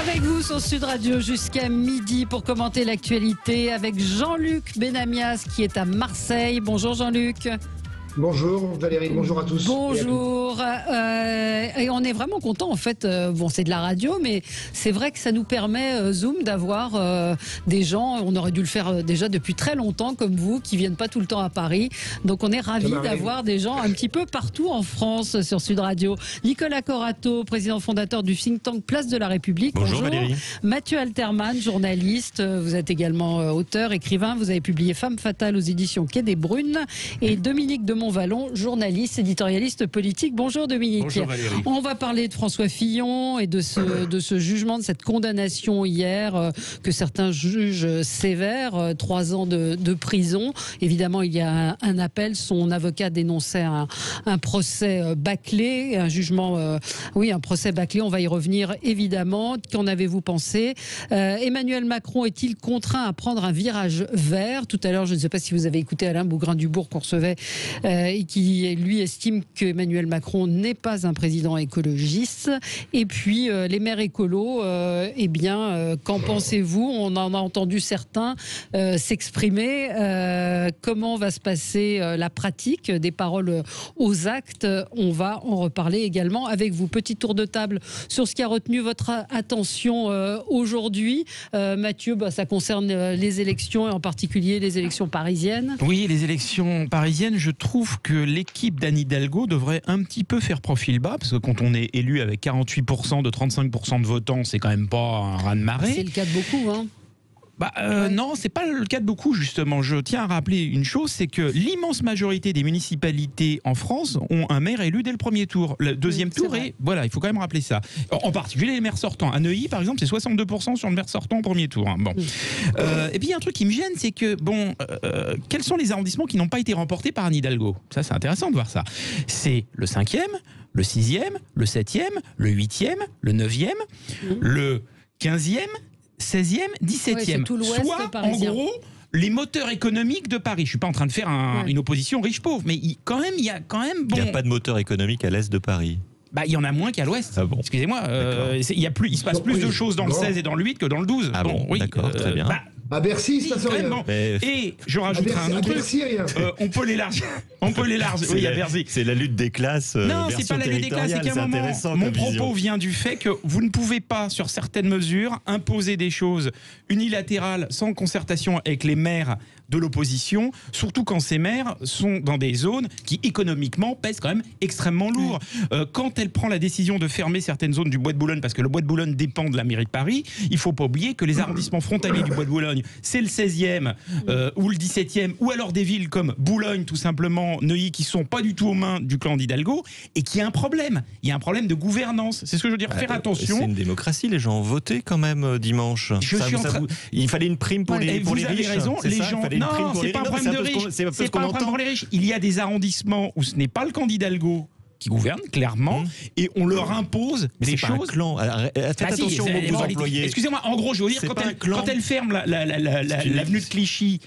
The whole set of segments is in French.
Avec vous sur Sud Radio jusqu'à midi pour commenter l'actualité avec Jean-Luc Benamias qui est à Marseille. Bonjour Jean-Luc. Bonjour Valérie, bonjour à tous. Bonjour. Et on est vraiment content en fait. Bon, c'est de la radio, mais c'est vrai que ça nous permet Zoom d'avoir des gens. On aurait dû le faire déjà depuis très longtemps, comme vous, qui viennent pas tout le temps à Paris. Donc on est ravis d'avoir des gens un petit peu partout en France sur Sud Radio. Nicolas Corato, président fondateur du think tank Place de la République. Bonjour Valérie. Mathieu Alterman, journaliste. Vous êtes également auteur, écrivain. Vous avez publié Femme fatale aux éditions Quai des Brunes. Et Dominique de Montvalon, journaliste, éditorialiste politique. Bonjour Dominique. Bonjour Valérie. On va parler de François Fillon et de ce jugement, de cette condamnation hier que certains jugent sévère, 3 ans de prison. Évidemment, il y a un appel. Son avocat dénonçait un procès bâclé, un jugement, un procès bâclé. On va y revenir évidemment. Qu'en avez-vous pensé? Emmanuel Macron est-il contraint à prendre un virage vert? Tout à l'heure, je ne sais pas si vous avez écouté Alain Bougrain-Dubourg qu'on recevait et qui, lui, estime qu'Emmanuel Macron n'est pas un président écologiste. Et puis, les maires écolos, qu'en pensez-vous? On en a entendu certains s'exprimer. Comment va se passer la pratique des paroles aux actes? On va en reparler également avec vous. Petit tour de table sur ce qui a retenu votre attention aujourd'hui. Mathieu, ça concerne les élections et en particulier les élections parisiennes. Oui, les élections parisiennes, je trouve que l'équipe d'Anne Hidalgo devrait un petit peu faire profil bas, parce que quand on est élu avec 48% de 35% de votants, c'est quand même pas un raz-de-marée. C'est le cas de beaucoup, hein. Non, c'est pas le cas de beaucoup, justement. Je tiens à rappeler une chose, c'est que l'immense majorité des municipalités en France ont un maire élu dès le premier tour. Le deuxième tour, voilà, il faut quand même rappeler ça. En particulier les maires sortants. À Neuilly, par exemple, c'est 62% sur le maire sortant au premier tour. Hein. Bon. Et puis il y a un truc qui me gêne, c'est que, quels sont les arrondissements qui n'ont pas été remportés par Anne Hidalgo? Ça, c'est intéressant de voir ça. C'est le 5e, le 6e, le 7e, le 8e, le 9e, le 15e, 16e, 17e, soit parisien. En gros les moteurs économiques de Paris. Je suis pas en train de faire une opposition riche-pauvre, mais il y a quand même... Il n'y a pas de moteur économique à l'est de Paris. Il y en a moins qu'à l'ouest. Ah bon. Excusez-moi, il se passe plus de choses dans le 16 et dans le 8 que dans le 12. Ah bon, d'accord, très bien. À Bercy, ça se rien. Et je rajouterai un autre truc. On peut l'élargir. Oui, à Bercy. C'est la lutte des classes. Non, c'est pas la lutte des classes. C'est qu'à un moment, mon propos vient du fait que vous ne pouvez pas, sur certaines mesures, imposer des choses unilatérales sans concertation avec les maires de l'opposition, surtout quand ces maires sont dans des zones qui économiquement pèsent quand même extrêmement lourd. Quand elle prend la décision de fermer certaines zones du Bois de Boulogne, parce que le Bois de Boulogne dépend de la mairie de Paris, il faut pas oublier que les arrondissements frontaliers du Bois de Boulogne, c'est le 16e ou le 17e, ou alors des villes comme Boulogne, tout simplement, Neuilly, qui sont pas du tout aux mains du clan d'Hidalgo, et qui a un problème. Il y a un problème de gouvernance. C'est ce que je veux dire. Faire attention. C'est une démocratie. Les gens ont voté quand même dimanche. Il fallait une prime pour les riches. Vous avez raison. Les gens. Non, c'est pas un problème de riches. C'est pas un problème pour les riches. Il y a des arrondissements où ce n'est pas le camp d'Hidalgo qui gouverne, clairement, et on leur impose des choses. Pas un clan. Faites attention aux mots que vous employez. Excusez-moi, en gros, je veux dire, quand elle ferme l'avenue de Clichy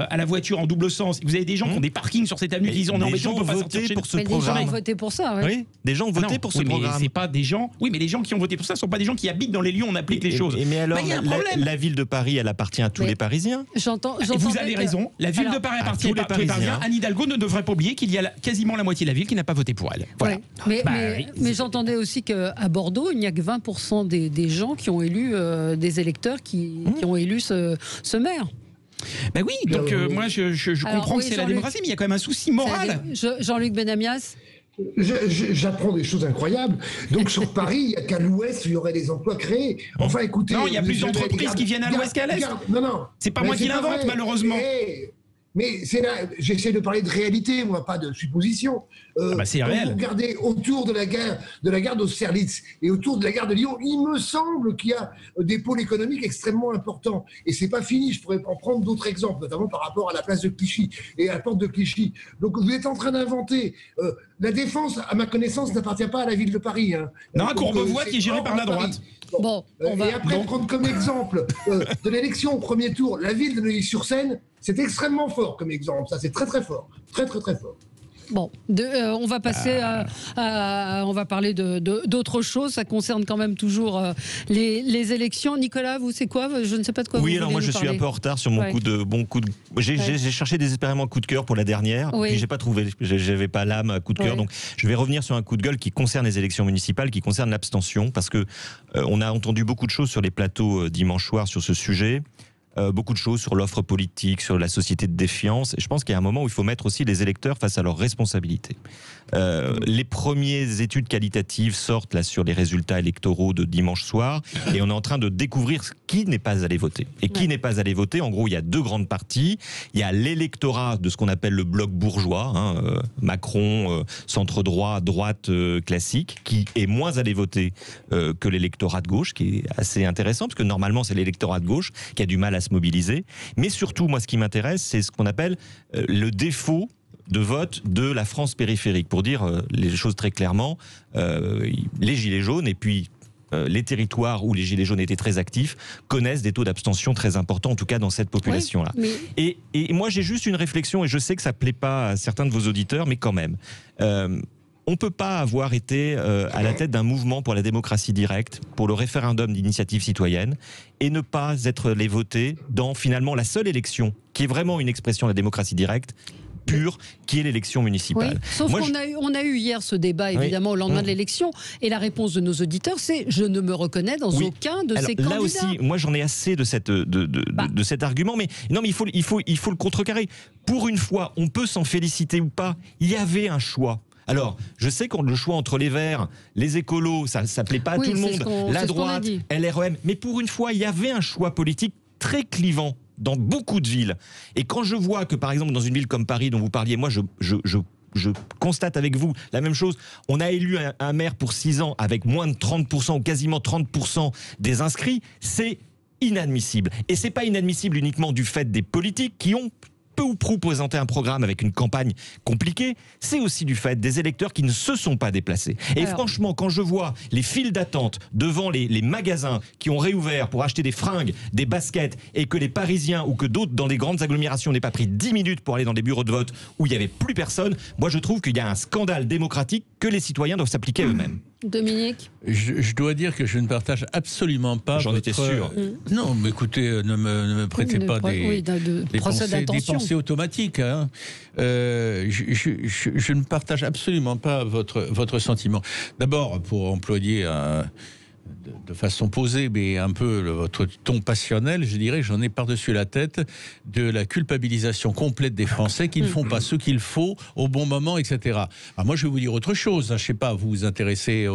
à la voiture en double sens, vous avez des gens qui ont des parkings sur cette avenue qui disent on est embêté, on peut pas sortir chez nous. Des gens ont voté pour ça, oui. Des gens ont voté pour ce programme. C'est pas des gens. Oui, mais les gens qui ont voté pour ça ne sont pas des gens qui habitent dans les lieux où on applique les choses. Mais alors, la ville de Paris, elle appartient à tous les Parisiens. Vous avez raison. La ville de Paris appartient à tous les Parisiens. Anne Hidalgo ne devrait pas oublier qu'il y a quasiment la moitié de la ville qui n'a pas voté pour elle. Voilà. Mais j'entendais aussi qu'à Bordeaux, il n'y a que 20% des gens qui ont élu, des électeurs qui ont élu ce maire. Ben oui, donc moi je comprends que c'est la démocratie, mais il y a quand même un souci moral. Jean-Luc Benamias. J'apprends des choses incroyables. Donc sur Paris, il n'y a qu'à l'ouest où il y aurait des emplois créés. Enfin écoutez... Non, il y a plus d'entreprises qui viennent à l'ouest qu'à l'est. Non. C'est pas moi qui l'invente, malheureusement. Mais j'essaie de parler de réalité, moi, pas de supposition. C'est réel. Vous regardez autour de la gare d'Austerlitz et autour de la gare de Lyon, il me semble qu'il y a des pôles économiques extrêmement importants. Et c'est pas fini, je pourrais en prendre d'autres exemples, notamment par rapport à la place de Clichy et à la porte de Clichy. Donc vous êtes en train d'inventer. La Défense, à ma connaissance, n'appartient pas à la ville de Paris. Hein. Non, à Courbevoie qui est géré par la droite. Bon, et après, prendre comme exemple de l'élection au premier tour, la ville de Neuilly-sur-Seine, c'est extrêmement fort comme exemple. Ça, c'est très très fort. Très très très fort. Bon, on va passer on va parler d'autres choses. Ça concerne quand même toujours les élections. Nicolas, vous, c'est quoi? Je ne sais pas de quoi vous voulez nous parler. Oui, alors moi, je suis un peu en retard sur mon coup de... J'ai cherché désespérément un coup de cœur pour la dernière, puis j'ai pas trouvé. J'avais pas l'âme à coup de cœur. Donc, je vais revenir sur un coup de gueule qui concerne les élections municipales, qui concerne l'abstention, parce que on a entendu beaucoup de choses sur les plateaux dimanche soir sur ce sujet. Beaucoup de choses sur l'offre politique, sur la société de défiance. Et je pense qu'il y a un moment où il faut mettre aussi les électeurs face à leurs responsabilités. Les premières études qualitatives sortent là sur les résultats électoraux de dimanche soir, et on est en train de découvrir qui n'est pas allé voter. Et qui n'est pas allé voter, en gros, il y a deux grandes parties. Il y a l'électorat de ce qu'on appelle le bloc bourgeois, Macron, centre-droit, droite classique, qui est moins allé voter que l'électorat de gauche, qui est assez intéressant, parce que normalement, c'est l'électorat de gauche qui a du mal à se mobiliser. Mais surtout, moi, ce qui m'intéresse, c'est ce qu'on appelle le défaut de vote de la France périphérique. Pour dire les choses très clairement, les gilets jaunes et puis les territoires où les gilets jaunes étaient très actifs connaissent des taux d'abstention très importants, en tout cas dans cette population-là. Et moi, j'ai juste une réflexion, et je sais que ça ne plaît pas à certains de vos auditeurs, mais quand même... on ne peut pas avoir été à la tête d'un mouvement pour la démocratie directe, pour le référendum d'initiative citoyenne, et ne pas être les voter dans finalement la seule élection qui est vraiment une expression de la démocratie directe, pure, qui est l'élection municipale. Oui, sauf qu'on a eu hier ce débat, évidemment, au lendemain de l'élection, et la réponse de nos auditeurs, c'est « je ne me reconnais dans aucun de ces candidats ». Là aussi, moi j'en ai assez de cet argument, mais non, mais il faut le contrecarrer. Pour une fois, on peut s'en féliciter ou pas, il y avait un choix. Alors, je sais que le choix entre les Verts, les écolos, ça ne plaît pas à tout le monde, la droite, LREM, mais pour une fois, il y avait un choix politique très clivant dans beaucoup de villes. Et quand je vois que, par exemple, dans une ville comme Paris, dont vous parliez, moi, je constate avec vous la même chose. On a élu un maire pour 6 ans avec moins de 30% ou quasiment 30% des inscrits. C'est inadmissible. Et c'est pas inadmissible uniquement du fait des politiques qui ont peu ou prou présenté un programme avec une campagne compliquée, c'est aussi du fait des électeurs qui ne se sont pas déplacés. Et franchement, quand je vois les files d'attente devant les magasins qui ont réouvert pour acheter des fringues, des baskets, et que les Parisiens ou que d'autres dans des grandes agglomérations n'aient pas pris 10 minutes pour aller dans des bureaux de vote où il n'y avait plus personne, moi je trouve qu'il y a un scandale démocratique que les citoyens doivent s'appliquer eux-mêmes. Dominique, je dois dire que je ne partage absolument pas. J'en étais sûr. Non, mais écoutez, ne me prêtez pas des pensées automatiques. Hein. Je ne partage absolument pas votre sentiment. D'abord, pour employer de façon posée, mais un peu votre ton passionnel, je dirais, j'en ai par-dessus la tête de la culpabilisation complète des Français qui ne font pas ce qu'il faut au bon moment, etc. Alors moi, je vais vous dire autre chose. Je ne sais pas, vous vous intéressez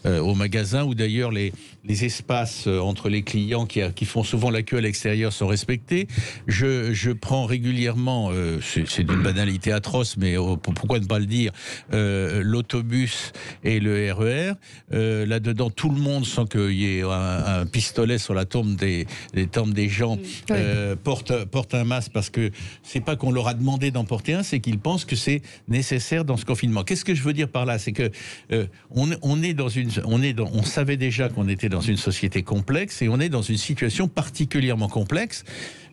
au magasin, ou d'ailleurs les espaces entre les clients qui font souvent la queue à l'extérieur sont respectés. Je prends régulièrement, c'est d'une banalité atroce, mais pourquoi ne pas le dire, l'autobus et le RER. Là-dedans, tout le monde, sans qu'il y ait un pistolet sur la tombe des gens, porte un masque, parce que c'est pas qu'on leur a demandé d'en porter un, c'est qu'ils pensent que c'est nécessaire dans ce confinement. Qu'est-ce que je veux dire par là? C'est que on savait déjà qu'on était dans une société complexe, et on est dans une situation particulièrement complexe,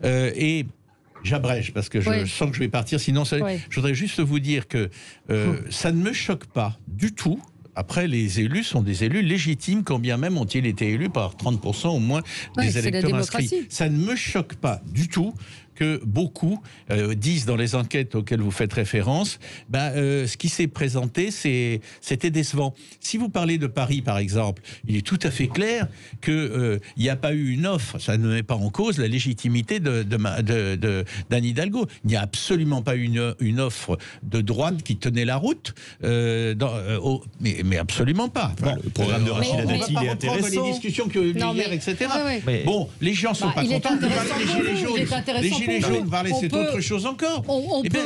et j'abrège parce que je sens que je vais partir, sinon je voudrais juste vous dire que ça ne me choque pas du tout. Après, les élus sont des élus légitimes, quand bien même ont-ils été élus par 30% au moins des électeurs inscrits. Ça ne me choque pas du tout que beaucoup disent dans les enquêtes auxquelles vous faites référence, ce qui s'est présenté, c'était décevant. Si vous parlez de Paris, par exemple, il est tout à fait clair qu'il n'y a pas eu une offre, ça ne met pas en cause la légitimité d'Anne Hidalgo. Il n'y a absolument pas eu une offre de droite qui tenait la route, mais absolument pas. Bon, le programme de Rachida Dati, il est intéressant. Les discussions qu'il y a eu hier, etc. Bon, les gens ne sont pas contents de parler des Gilets jaunes. Les jaunes, c'est autre chose encore.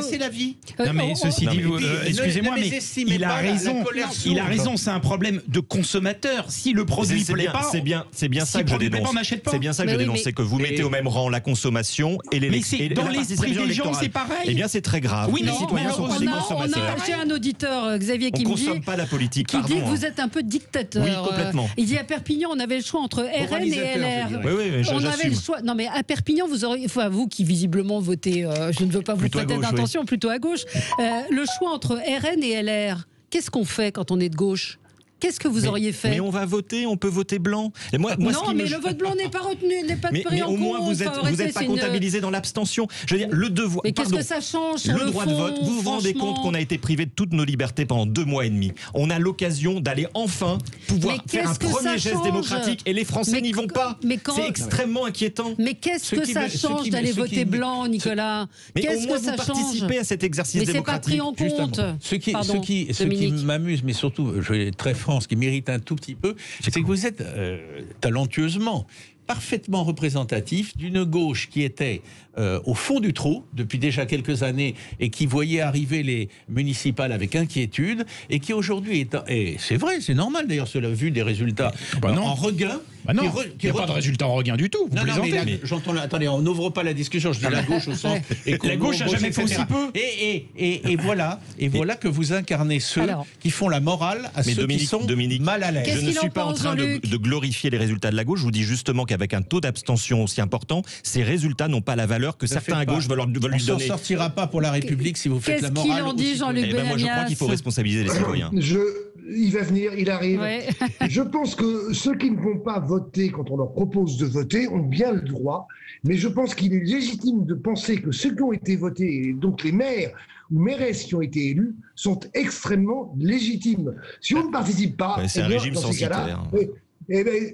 C'est la vie. Non, mais ceci dit, excusez-moi, mais il a raison. Il a raison. C'est un problème de consommateur. Si le produit ne plaît pas, c'est bien ça que je dénonce. C'est bien ça que je dénonce, c'est que vous mettez au même rang la consommation et l'élection. Mais dans l'esprit des gens, c'est pareil. Eh bien, c'est très grave. Oui, les citoyens sont pas des consommateurs. J'ai un auditeur, Xavier, qui me dit, consomme pas la politique. Qui dit que vous êtes un peu dictateur. Oui, complètement. Il dit à Perpignan, on avait le choix entre RN et LR. Oui, on avait le choix. Non, mais à Perpignan, vous qui visiblement voté, je ne veux pas vous prêter d'intention, plutôt à gauche. Le choix entre RN et LR, qu'est-ce qu'on fait quand on est de gauche ? Qu'est-ce que vous auriez fait ? Mais on va voter, on peut voter blanc. Et moi, non, mais le vote blanc n'est pas retenu, n'est pas pris en compte. Mais au moins, vous n'êtes pas comptabilisé dans l'abstention. Je veux dire, le devoir. Mais qu'est-ce que ça change sur le droit de vote, vous vous rendez compte qu'on a été privé de toutes nos libertés pendant 2 mois et demi. On a l'occasion d'aller enfin pouvoir faire un premier geste démocratique et les Français n'y vont pas. C'est extrêmement inquiétant. Mais qu'est-ce que ça change d'aller voter blanc, Nicolas ? Qu'est-ce que ça change ? Vous participez à cet exercice démocratique. Mais c'est pas pris en compte. Ce qui m'amuse, mais surtout, je vais être très franc, ce qui mérite un tout petit peu, c'est que vous êtes talentueusement parfaitement représentatif d'une gauche qui était au fond du trou depuis déjà quelques années et qui voyait arriver les municipales avec inquiétude et qui aujourd'hui est, et c'est vrai, c'est normal d'ailleurs, cela vu des résultats en regain. Il n'y a pas de résultat en regain du tout. Vous plaisantez. J'entends. Attendez, on n'ouvre pas la discussion. Je dis la gauche au sens. La gauche n'a jamais fait aussi peu. Et voilà que vous incarnez ceux qui font la morale à ceux qui sont mal à l'aise. Je ne suis pas en train de glorifier les résultats de la gauche. Je vous dis justement qu'avec un taux d'abstention aussi important, ces résultats n'ont pas la valeur que certains à gauche veulent lui donner. On ne s'en sortira pas pour la République si vous faites la morale. Qu'est-ce qu'il en dit, Jean-Luc Benamias ? Moi, je crois qu'il faut responsabiliser les citoyens. Il va venir, il arrive. Ouais. Je pense que ceux qui ne vont pas voter quand on leur propose de voter ont bien le droit, mais je pense qu'il est légitime de penser que ceux qui ont été votés, donc les maires ou mairesses qui ont été élus, sont extrêmement légitimes. Si on ne participe pas, c'est un régime censitaire.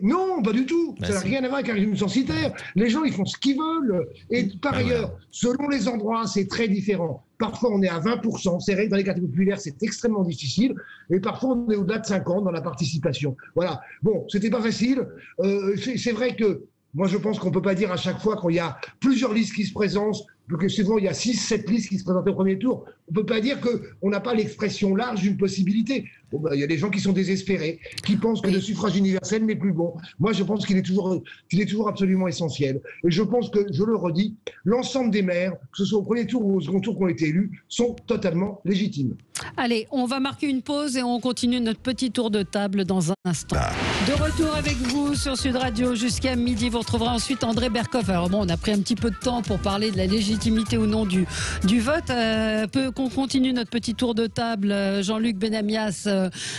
Non, pas du tout. Ça n'a rien à voir avec un régime censitaire. Les gens, ils font ce qu'ils veulent. Et par ailleurs, selon les endroits, c'est très différent. Parfois, on est à 20%. C'est vrai que dans les quartiers populaires, c'est extrêmement difficile. Et parfois, on est au-delà de 50% dans la participation. Voilà. Bon, c'était pas facile. C'est vrai que moi, je pense qu'on ne peut pas dire à chaque fois qu'il y a plusieurs listes qui se présentent, que souvent il y a 6-7 listes qui se présentent au premier tour. On ne peut pas dire qu'on n'a pas l'expression large d'une possibilité. Bon, il y a des gens qui sont désespérés, qui pensent que le suffrage universel n'est plus bon. Moi, je pense qu'il est toujours absolument essentiel. Et je pense que, je le redis, l'ensemble des maires, que ce soit au premier tour ou au second tour qui ont été élus, sont totalement légitimes. Allez, on va marquer une pause et on continue notre petit tour de table dans un instant. De retour avec vous sur Sud Radio jusqu'à midi. Vous retrouverez ensuite André Berkoff. Alors bon, on a pris un petit peu de temps pour parler de la légitimité ou non du vote. Qu'on continue notre petit tour de table. Jean-Luc Benamias,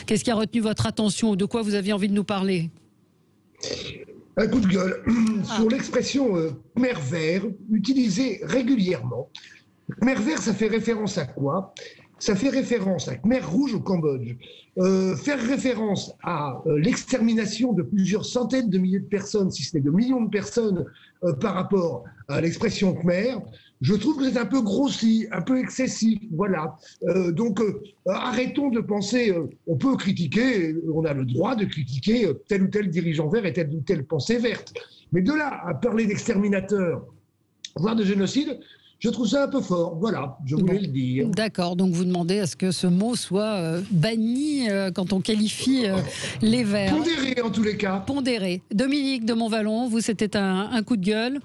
qu'est-ce qui a retenu votre attention? De quoi vous aviez envie de nous parler? Un coup de gueule sur l'expression Khmer vert, utilisée régulièrement. Khmer vert, ça fait référence à quoi? Ça fait référence à Khmer rouge au Cambodge. Faire référence à l'extermination de plusieurs centaines de milliers de personnes, si ce n'est de millions de personnes, par rapport à l'expression Khmer, je trouve que c'est un peu grossi, un peu excessif. Voilà. Donc, arrêtons de penser. On peut critiquer, on a le droit de critiquer tel ou tel dirigeant vert et telle ou telle pensée verte. Mais de là à parler d'exterminateur, voire de génocide, je trouve ça un peu fort, voilà, je voulais le dire. D'accord, donc vous demandez à ce que ce mot soit banni quand on qualifie les Verts. Pondéré en tous les cas. Pondéré. Dominique de Montvalon, vous, c'était un coup de gueule,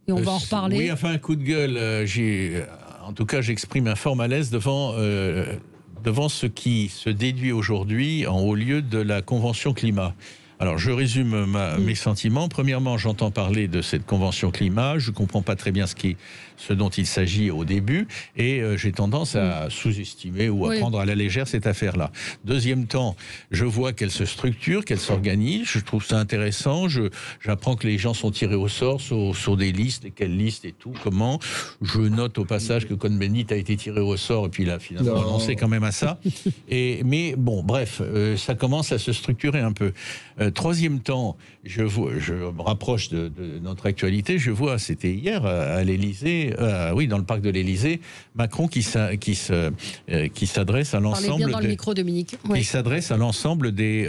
et on va en reparler. Oui, enfin un coup de gueule, en tout cas j'exprime un fort malaise devant ce qui se déduit aujourd'hui en haut lieu de la Convention climat. Alors, je résume mes sentiments. Premièrement, j'entends parler de cette convention climat. Je ne comprends pas très bien ce dont il s'agit au début. Et j'ai tendance à sous-estimer ou à prendre à la légère cette affaire-là. Deuxième temps, je vois qu'elle se structure, qu'elle s'organise. Je trouve ça intéressant. J'apprends que les gens sont tirés au sort sur des listes. Et quelles listes et tout, comment. Je note au passage que Cohn-Bendit a été tiré au sort. Et puis il a finalement renoncé quand même à ça. Mais bon, bref, ça commence à se structurer un peu. Troisième temps, je me rapproche de notre actualité, je vois, c'était hier à l'Élysée, dans le parc de l'Élysée, Macron qui s'adresse à l'ensemble. Parlez bien dans le micro, Dominique. Ouais. Qui s'adresse à l'ensemble des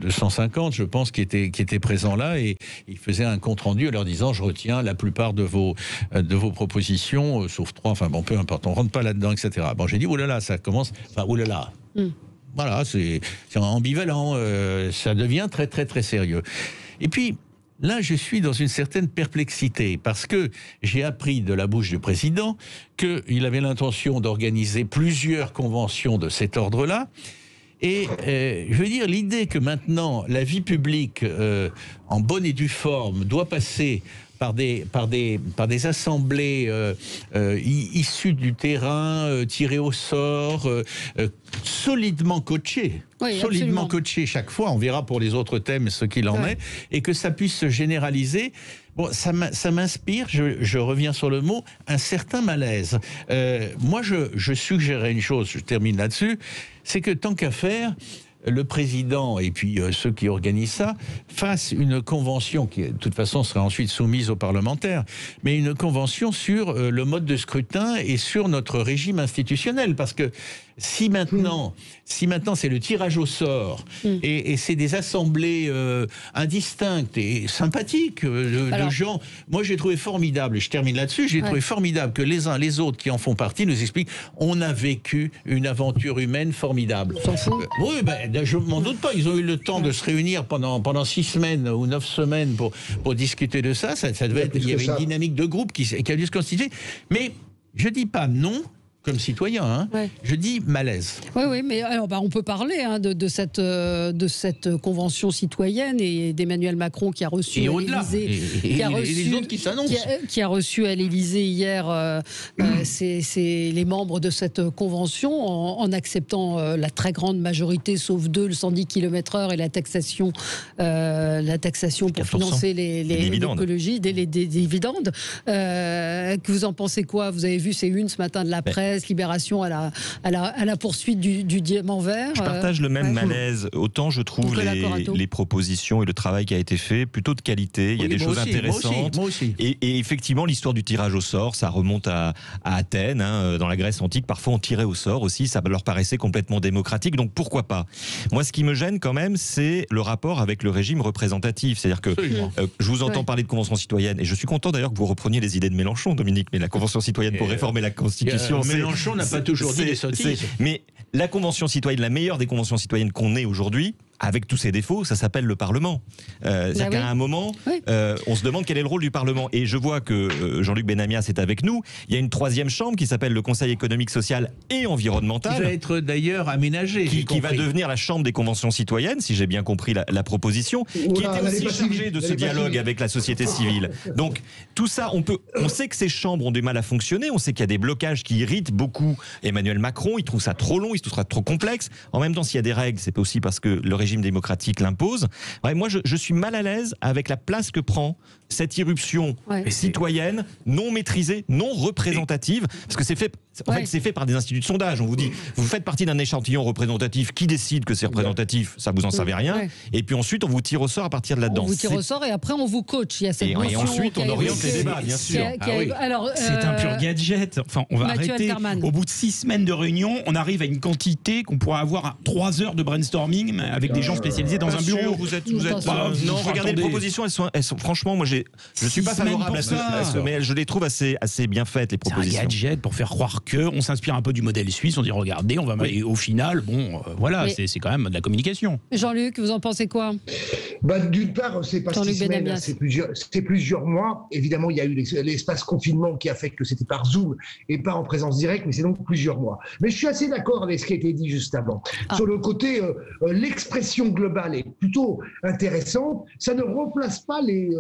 150, je pense, qui étaient présents là, et il faisait un compte rendu en leur disant: je retiens la plupart de vos propositions, sauf 3, enfin bon, peu importe, on rentre pas là-dedans, etc. Bon, j'ai dit oulala, ça commence, enfin oulala. Voilà, c'est ambivalent, ça devient très très très sérieux. Et puis, là, je suis dans une certaine perplexité, parce que j'ai appris de la bouche du président qu'il avait l'intention d'organiser plusieurs conventions de cet ordre-là. Et je veux dire, l'idée que maintenant la vie publique, en bonne et due forme, doit passer par des assemblées issues du terrain, tirées au sort, solidement coachées. Oui, solidement coachées chaque fois. On verra pour les autres thèmes ce qu'il en est. Et que ça puisse se généraliser. Bon, ça m'inspire, je reviens sur le mot, un certain malaise. Moi, je suggérais une chose, je termine là-dessus, c'est que tant qu'à faire, le président et puis ceux qui organisent ça fassent une convention qui, de toute façon, sera ensuite soumise aux parlementaires, mais une convention sur le mode de scrutin et sur notre régime institutionnel. Parce que si maintenant c'est le tirage au sort et c'est des assemblées indistinctes et sympathiques de gens, moi j'ai trouvé formidable, et je termine là-dessus, j'ai trouvé formidable que les uns les autres qui en font partie nous expliquent on a vécu une aventure humaine formidable. On s'en fout. Oui, je m'en doute pas, ils ont eu le temps de se réunir pendant 6 semaines ou 9 semaines pour discuter de ça, ça devait être, il y avait une dynamique de groupe qui a dû se constituer, mais je dis pas non comme citoyen, je dis malaise. Oui, mais alors, on peut parler de cette convention citoyenne et d'Emmanuel Macron qui a reçu à l'Élysée. Les autres qui s'annoncent. Qui a reçu à l'Élysée hier les membres de cette convention en acceptant la très grande majorité, sauf 2, le 110 km/h et la taxation pour financer l'écologie, des dividendes. Que vous en pensez quoi? Vous avez vu ces unes ce matin de la presse, Libération à la poursuite du diamant vert. Je partage le même malaise. Autant je trouve les propositions et le travail qui a été fait plutôt de qualité. Il y a des choses intéressantes. Moi aussi. Et effectivement, l'histoire du tirage au sort, ça remonte à Athènes, dans la Grèce antique. Parfois, on tirait au sort aussi. Ça leur paraissait complètement démocratique. Donc pourquoi pas? Moi, ce qui me gêne quand même, c'est le rapport avec le régime représentatif. C'est-à-dire que je vous entends parler de convention citoyenne, et je suis content d'ailleurs que vous repreniez les idées de Mélenchon, Dominique. Mais la convention citoyenne pour réformer la Constitution, Mélenchon n'a pas toujours dit des sottises. Mais la convention citoyenne, la meilleure des conventions citoyennes qu'on ait aujourd'hui, avec tous ses défauts, ça s'appelle le Parlement. C'est-à-dire qu'à un moment, on se demande quel est le rôle du Parlement. Et je vois que Jean-Luc Benamias est avec nous. Il y a une 3e chambre qui s'appelle le Conseil économique, social et environnemental. Qui va être d'ailleurs aménagé. Qui va devenir la chambre des conventions citoyennes, si j'ai bien compris la proposition, qui était aussi chargée de ce dialogue avec la société civile. Donc tout ça, on sait que ces chambres ont du mal à fonctionner. On sait qu'il y a des blocages qui irritent beaucoup Emmanuel Macron. Il trouve ça trop long, il trouve ça trop complexe. En même temps, s'il y a des règles, c'est aussi parce que le régime démocratique l'impose. Moi, je suis mal à l'aise avec la place que prend cette irruption citoyenne, non maîtrisée, non représentative, parce que c'est fait, c'est fait par des instituts de sondage. On vous dit, vous faites partie d'un échantillon représentatif, qui décide que c'est représentatif, ça vous en savez rien, et puis ensuite on vous tire au sort à partir de là-dedans. On vous tire au sort et après on vous coach. Il y a cette et ensuite on oriente les débats, bien sûr. C'est un pur gadget. Enfin, on va arrêter. Au bout de 6 semaines de réunion, on arrive à une quantité qu'on pourra avoir à 3 heures de brainstorming avec des gens spécialisés dans un bureau. Vous êtes non, regardez les propositions, elles sont franchement, moi je suis pas favorable à ce, mais je les trouve assez bien faites, les propositions. C'est un gadget pour faire croire qu'on s'inspire un peu du modèle suisse, on dit regardez, on va et au final, c'est quand même de la communication. Jean-Luc, vous en pensez quoi? D'une part, c'est pas 6 semaines, c'est plusieurs mois. Évidemment, il y a eu l'espace confinement qui a fait que c'était par Zoom et pas en présence directe, mais c'est donc plusieurs mois. Mais je suis assez d'accord avec ce qui a été dit juste avant. Sur le côté, l'expression globale est plutôt intéressante. Ça ne remplace pas les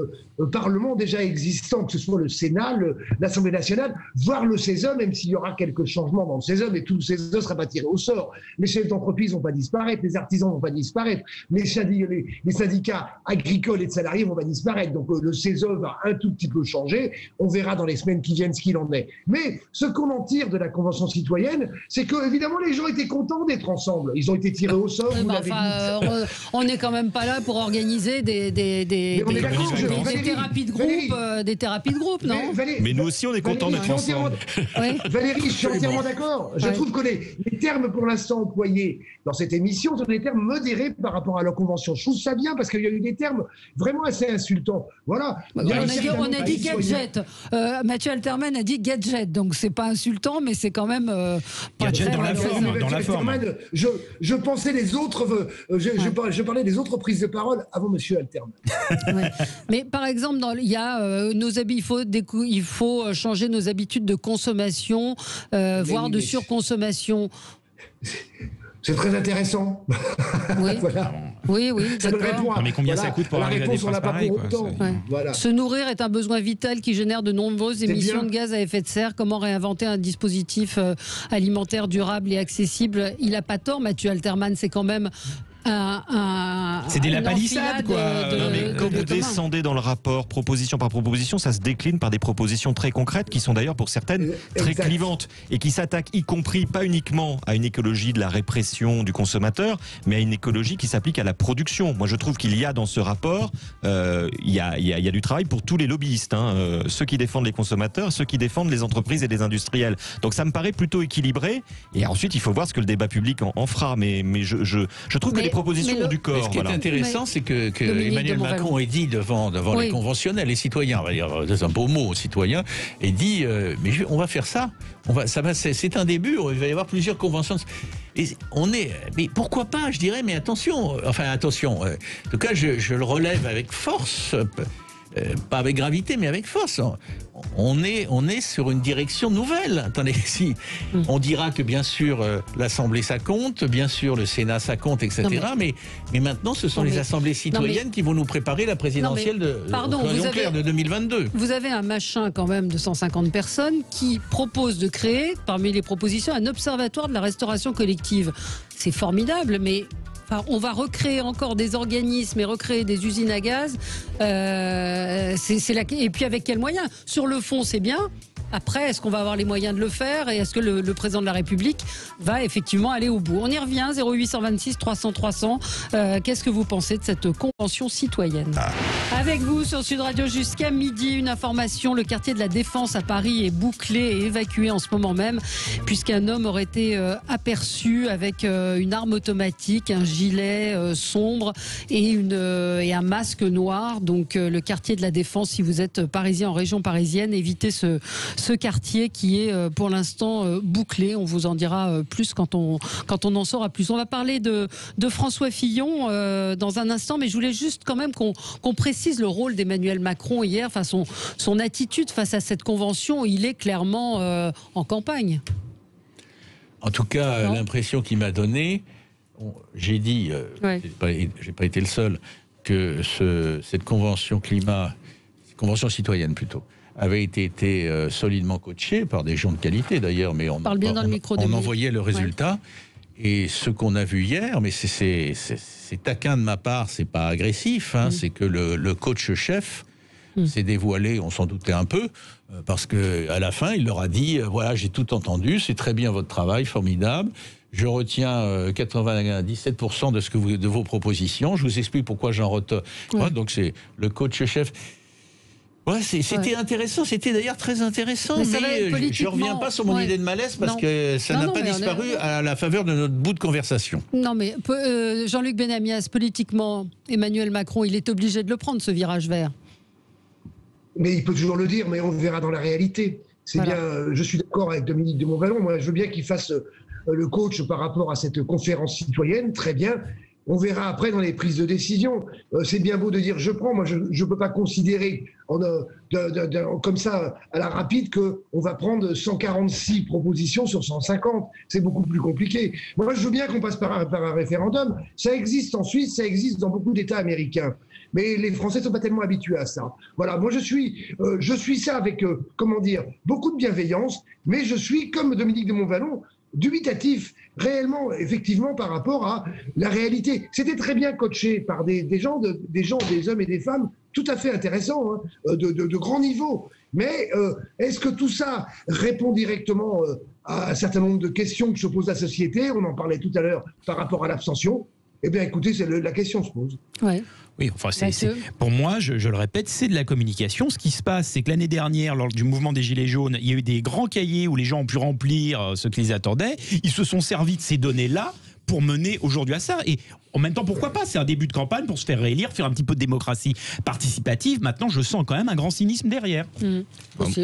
parlements déjà existants, que ce soit le Sénat, l'Assemblée nationale, voire le CESE, même s'il y aura quelques changements dans le CESE, mais tout le CESE ne sera pas tiré au sort. Les chefs d'entreprise ne vont pas disparaître, les artisans ne vont pas disparaître, les syndicats agricoles et de salariés ne vont pas disparaître. Donc le CESE va un tout petit peu changer. On verra dans les semaines qui viennent ce qu'il en est. Mais ce qu'on en tire de la Convention citoyenne, c'est que évidemment les gens étaient contents d'être ensemble. Ils ont été tirés au sort. On n'est quand même pas là pour organiser des thérapies de groupe, non? Mais nous aussi, on est contents d'être ensemble. Valérie, je suis entièrement d'accord. Je trouve que les termes pour l'instant employés dans cette émission sont des termes modérés par rapport à la Convention. Je trouve ça bien parce qu'il y a eu des termes vraiment assez insultants. Voilà. On a dit gadget. Mathieu Alterman a dit gadget, donc c'est pas insultant, mais c'est quand même pas gadget dans la forme. Je pensais les autres. Je parlais des autres prises de parole avant Monsieur Alterman. Mais par exemple, il y a nos habits. Il faut changer nos habitudes de consommation, voire de surconsommation. C'est très intéressant. Oui. Voilà. Oui, ça me répond à, mais combien ça coûte pour arriver à des phrases pareilles, voilà. Se nourrir est un besoin vital qui génère de nombreuses émissions de gaz à effet de serre. Comment réinventer un dispositif alimentaire durable et accessible? Il n'a pas tort, Mathieu Alterman, c'est quand même... c'est des lapalissades, quoi. Quand vous descendez dans le rapport proposition par proposition, ça se décline par des propositions très concrètes qui sont d'ailleurs pour certaines très clivantes et qui s'attaquent y compris pas uniquement à une écologie de la répression du consommateur, mais à une écologie qui s'applique à la production. Moi, je trouve qu'il y a dans ce rapport, il y a du travail pour tous les lobbyistes, hein, ceux qui défendent les consommateurs, ceux qui défendent les entreprises et les industriels. Donc ça me paraît plutôt équilibré. Et ensuite, il faut voir ce que le débat public en fera. Mais je trouve que les propositions ont du corps. Ce qui est intéressant, c'est que Emmanuel Macron ait dit devant les conventionnels, les citoyens, on va dire, c'est un beau mot, citoyens, et dit mais on va faire ça. C'est un début. Il va y avoir plusieurs conventions. Et mais pourquoi pas, je dirais. Mais attention. En tout cas, je le relève avec force. Pas avec gravité, mais avec force. On est sur une direction nouvelle. Attendez, si on dira que bien sûr l'Assemblée ça compte, bien sûr le Sénat ça compte, etc. Mais maintenant, ce sont les assemblées citoyennes qui vont nous préparer la présidentielle de 2022. Vous avez un machin quand même de 150 personnes qui propose de créer, parmi les propositions, un observatoire de la restauration collective. C'est formidable, mais... Enfin, on va recréer encore des organismes et recréer des usines à gaz. Et puis avec quels moyens? Sur le fond, c'est bien. Après, est-ce qu'on va avoir les moyens de le faire et est-ce que le président de la République va effectivement aller au bout? On y revient, 0826 300 300. Qu'est-ce que vous pensez de cette convention citoyenne? Avec vous sur Sud Radio jusqu'à midi, une information. Le quartier de la Défense à Paris est bouclé et évacué en ce moment même puisqu'un homme aurait été aperçu avec une arme automatique, un gilet sombre et un masque noir. Donc le quartier de la Défense, si vous êtes parisien en région parisienne, évitez ce quartier qui est pour l'instant bouclé. On vous en dira plus quand on en saura plus. On va parler de François Fillon dans un instant, mais je voulais juste quand même qu'on précise le rôle d'Emmanuel Macron hier, enfin son attitude face à cette convention. Il est clairement en campagne. En tout cas, l'impression qu'il m'a donnée, j'ai dit, j'ai pas été le seul, que cette convention convention citoyenne plutôt, avait été solidement coaché par des gens de qualité d'ailleurs, mais on envoyait le résultat. Et ce qu'on a vu hier, mais c'est taquin de ma part, c'est pas agressif, hein, c'est que le coach chef s'est dévoilé, on s'en doutait un peu, parce que à la fin, il leur a dit voilà, j'ai tout entendu, c'est très bien votre travail, formidable. Je retiens 97% de vos propositions. Je vous explique pourquoi j'en retiens. Donc c'est le coach chef. Ouais, c'était intéressant, c'était d'ailleurs très intéressant, mais je ne reviens pas sur mon idée de malaise parce que ça n'a pas disparu à la faveur de notre bout de conversation. Non mais Jean-Luc Benamias, politiquement, Emmanuel Macron, il est obligé de le prendre, ce virage vert. Mais il peut toujours le dire, mais on le verra dans la réalité. C'est bien, je suis d'accord avec Dominique de Montvalon, moi je veux bien qu'il fasse le coach par rapport à cette conférence citoyenne, très bien. On verra après dans les prises de décision. C'est bien beau de dire je prends. Moi, je ne peux pas considérer comme ça à la rapide qu'on va prendre 146 propositions sur 150. C'est beaucoup plus compliqué. Moi, je veux bien qu'on passe par un référendum. Ça existe en Suisse, ça existe dans beaucoup d'États américains. Mais les Français ne sont pas tellement habitués à ça. Voilà, moi je suis ça avec, beaucoup de bienveillance, mais je suis, comme Dominique de Montvalon, dubitatif, réellement, effectivement, par rapport à la réalité. C'était très bien coaché par des hommes et des femmes tout à fait intéressants, hein, de grand niveau. Mais est-ce que tout ça répond directement à un certain nombre de questions que se pose la société? On en parlait tout à l'heure par rapport à l'abstention. Eh bien, écoutez, la question se pose. Ouais. Oui, enfin, pour moi, je le répète, c'est de la communication. Ce qui se passe, c'est que l'année dernière, lors du mouvement des Gilets jaunes, il y a eu des grands cahiers où les gens ont pu remplir ce qu'ils attendaient. Ils se sont servis de ces données-là pour mener aujourd'hui à ça. Et en même temps, pourquoi pas? C'est un début de campagne pour se faire réélire, faire un petit peu de démocratie participative. Maintenant, je sens quand même un grand cynisme derrière.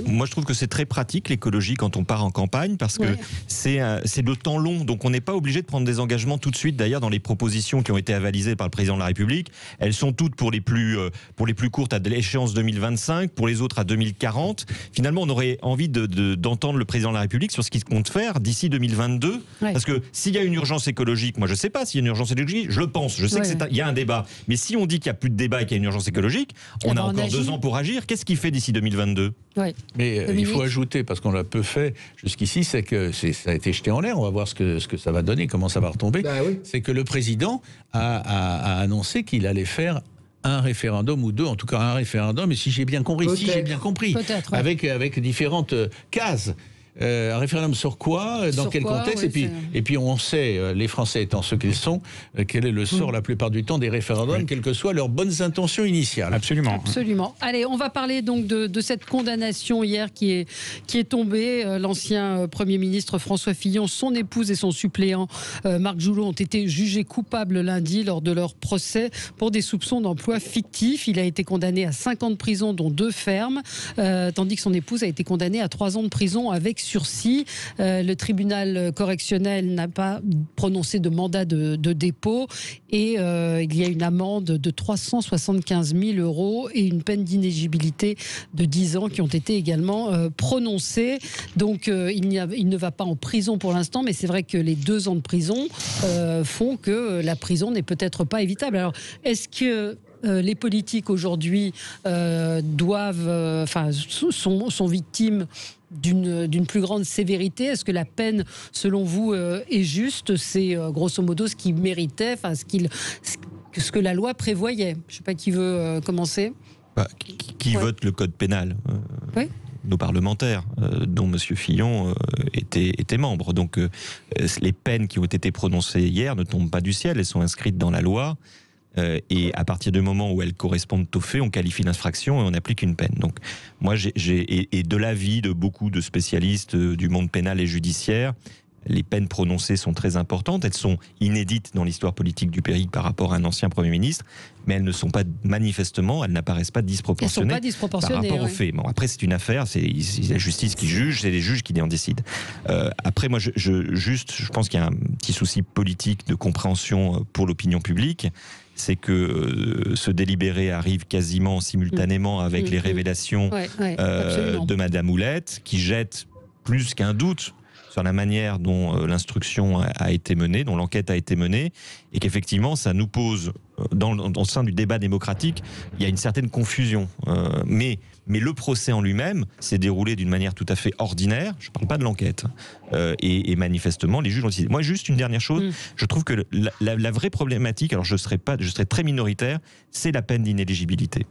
Moi, je trouve que c'est très pratique, l'écologie, quand on part en campagne, parce que c'est le temps long. Donc, on n'est pas obligé de prendre des engagements tout de suite. D'ailleurs, dans les propositions qui ont été avalisées par le président de la République, elles sont toutes pour les plus courtes à l'échéance 2025, pour les autres à 2040. Finalement, on aurait envie d'entendre le président de la République sur ce qu'il compte faire d'ici 2022. Parce que s'il y a une urgence écologique, moi, je ne sais pas s'il y a une urgence écologique, je le pense. Je sais qu'il y a un débat. Mais si on dit qu'il n'y a plus de débat et qu'il y a une urgence écologique, on a encore 2 ans pour agir. Qu'est-ce qu'il fait d'ici 2022 ? Mais il faut ajouter, parce qu'on l'a peu fait jusqu'ici, c'est que ça a été jeté en l'air. On va voir ce que ça va donner, comment ça va retomber. C'est que le président a annoncé qu'il allait faire un référendum ou 2, en tout cas un référendum, et si j'ai bien compris, avec différentes cases. Un référendum sur quoi, dans quel contexte, et puis on sait, les Français étant ceux qu'ils sont, quel est le sort la plupart du temps des référendums, quelles que soient leurs bonnes intentions initiales. Absolument. Allez, on va parler donc de cette condamnation hier qui est tombée. L'ancien Premier ministre François Fillon, son épouse et son suppléant Marc Joulot ont été jugés coupables lundi lors de leur procès pour des soupçons d'emploi fictif. Il a été condamné à 5 ans de prison, dont 2 fermes, tandis que son épouse a été condamnée à 3 ans de prison avec sursis. Le tribunal correctionnel n'a pas prononcé de mandat de dépôt et il y a une amende de 375 000 € et une peine d'inéligibilité de 10 ans qui ont été également prononcées. Donc il ne va pas en prison pour l'instant, mais c'est vrai que les 2 ans de prison font que la prison n'est peut-être pas évitable. Alors, est-ce que les politiques aujourd'hui sont victimes d'une plus grande sévérité? Est-ce que la peine, selon vous, est juste? C'est grosso modo ce qu'il méritait, ce que la loi prévoyait. Je ne sais pas qui veut commencer. Qui vote le code pénal Nos parlementaires, dont M. Fillon était membre. Donc les peines qui ont été prononcées hier ne tombent pas du ciel, elles sont inscrites dans la loi. Et à partir du moment où elles correspondent aux faits, on qualifie l'infraction et on applique une peine. Donc moi, et de l'avis de beaucoup de spécialistes du monde pénal et judiciaire, les peines prononcées sont très importantes. Elles sont inédites dans l'histoire politique du pays par rapport à un ancien Premier ministre, mais elles ne sont pas elles n'apparaissent pas disproportionnées, par rapport aux faits. Bon, après, c'est une affaire, c'est la justice qui juge, c'est les juges qui en décident. Après, moi, je pense qu'il y a un petit souci politique de compréhension pour l'opinion publique. C'est que ce délibéré arrive quasiment simultanément avec les révélations de Madame Oulette, qui jette plus qu'un doute sur la manière dont l'instruction a été menée, dont l'enquête a été menée, et qu'effectivement, ça nous pose, au sein du débat démocratique, il y a une certaine confusion. Mais le procès en lui-même s'est déroulé d'une manière tout à fait ordinaire. Je ne parle pas de l'enquête. Et manifestement, les juges ont décidé. Moi, juste une dernière chose, je trouve que la vraie problématique, alors je serai très minoritaire, c'est la peine d'inéligibilité.